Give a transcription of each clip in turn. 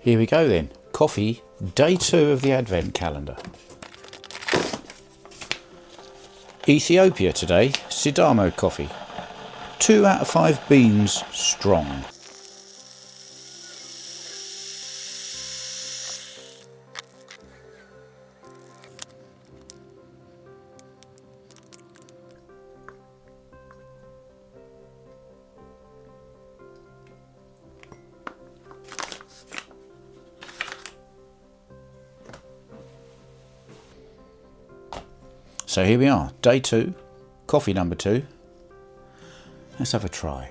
Here we go then. Coffee, day 2 of the Advent calendar. Ethiopia today, Sidamo coffee. 2 out of 5 beans strong. So here we are, day 2, coffee number 2. Let's have a try.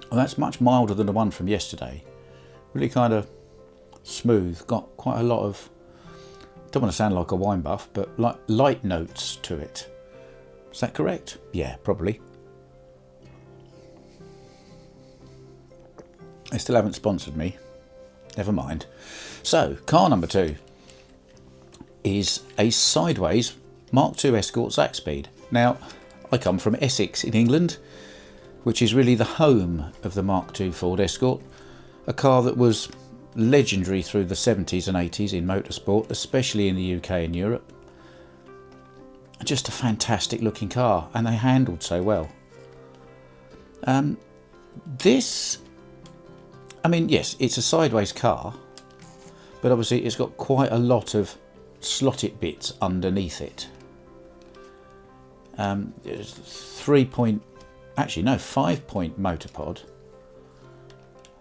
Well, that's much milder than the one from yesterday. Really kind of smooth, got quite a lot of, don't want to sound like a wine buff, but like light notes to it. Is that correct? Yeah, probably. They still haven't sponsored me. Never mind. So, car number 2 is a Sideways MK2 Escort Zakspeed. Now, I come from Essex in England, which is really the home of the MK2 Ford Escort, a car that was legendary through the 70s and 80s in motorsport, especially in the UK and Europe. Just a fantastic looking car, and they handled so well. Yes, it's a Sideways car, but obviously it's got quite a lot of slotted bits underneath it. 5-point motor pod,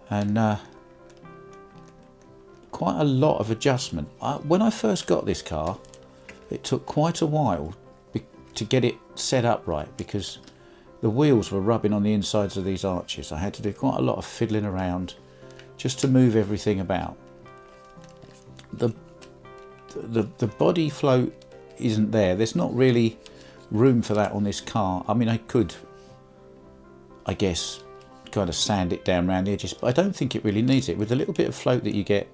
and quite a lot of adjustment. When I first got this car, it took quite a while to get it set up right, because the wheels were rubbing on the insides of these arches. I had to do quite a lot of fiddling around just to move everything about. The body float isn't there. There's not really room for that on this car. I mean, I could, I guess, kind of sand it down around the edges, but I don't think it really needs it. With the little bit of float that you get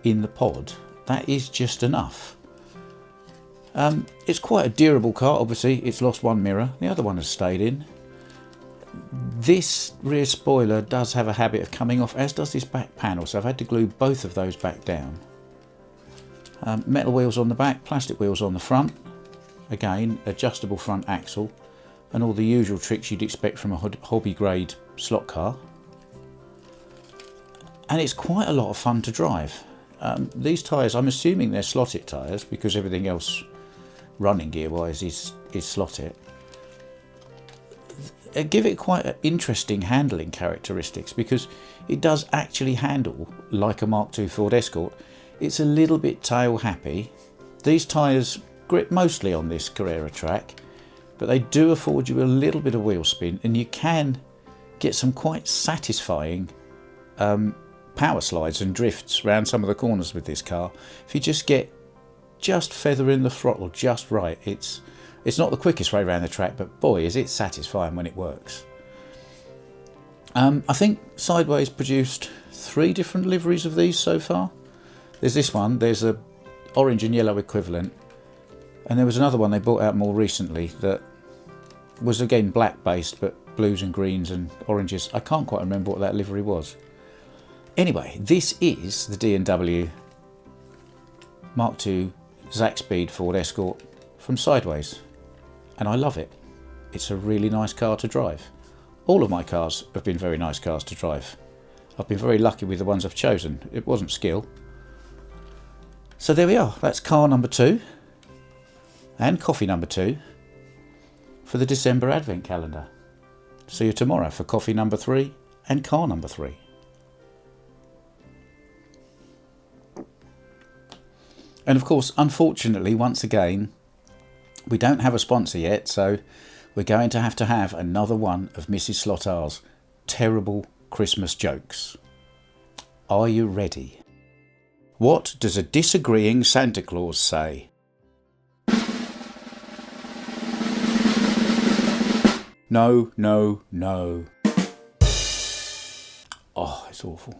in the pod, that is just enough. It's quite a durable car. Obviously, it's lost one mirror. The other one has stayed in. This rear spoiler does have a habit of coming off, as does this back panel, so I've had to glue both of those back down. Metal wheels on the back, plastic wheels on the front. Again, adjustable front axle, and all the usual tricks you'd expect from a hobby grade slot car. And it's quite a lot of fun to drive. These tyres, I'm assuming they're slotted tyres, because everything else running gear wise is slotted. Give it quite interesting handling characteristics, because it does actually handle like a MK2 Ford Escort. It's a little bit tail happy. These tyres grip mostly on this Carrera track, but they do afford you a little bit of wheel spin, and you can get some quite satisfying power slides and drifts around some of the corners with this car. If you just feathering the throttle just right, it's not the quickest way around the track, but boy is it satisfying when it works. I think Sideways produced 3 different liveries of these so far. There's this one, there's a orange and yellow equivalent, and there was another one they brought out more recently that was again black based, but blues and greens and oranges. I can't quite remember what that livery was. Anyway, this is the D&W MK2 Zakspeed Ford Escort from Sideways, and I love it. It's a really nice car to drive. All of my cars have been very nice cars to drive. I've been very lucky with the ones I've chosen. It wasn't skill. So there we are. That's car number 2 and coffee number 2 for the December Advent calendar. See you tomorrow for coffee number 3 and car number 3. And of course, unfortunately, once again, we don't have a sponsor yet, so we're going to have another one of Mrs SlotR's terrible Christmas jokes. Are you ready? What does a disagreeing Santa Claus say? No, no, no. Oh, it's awful.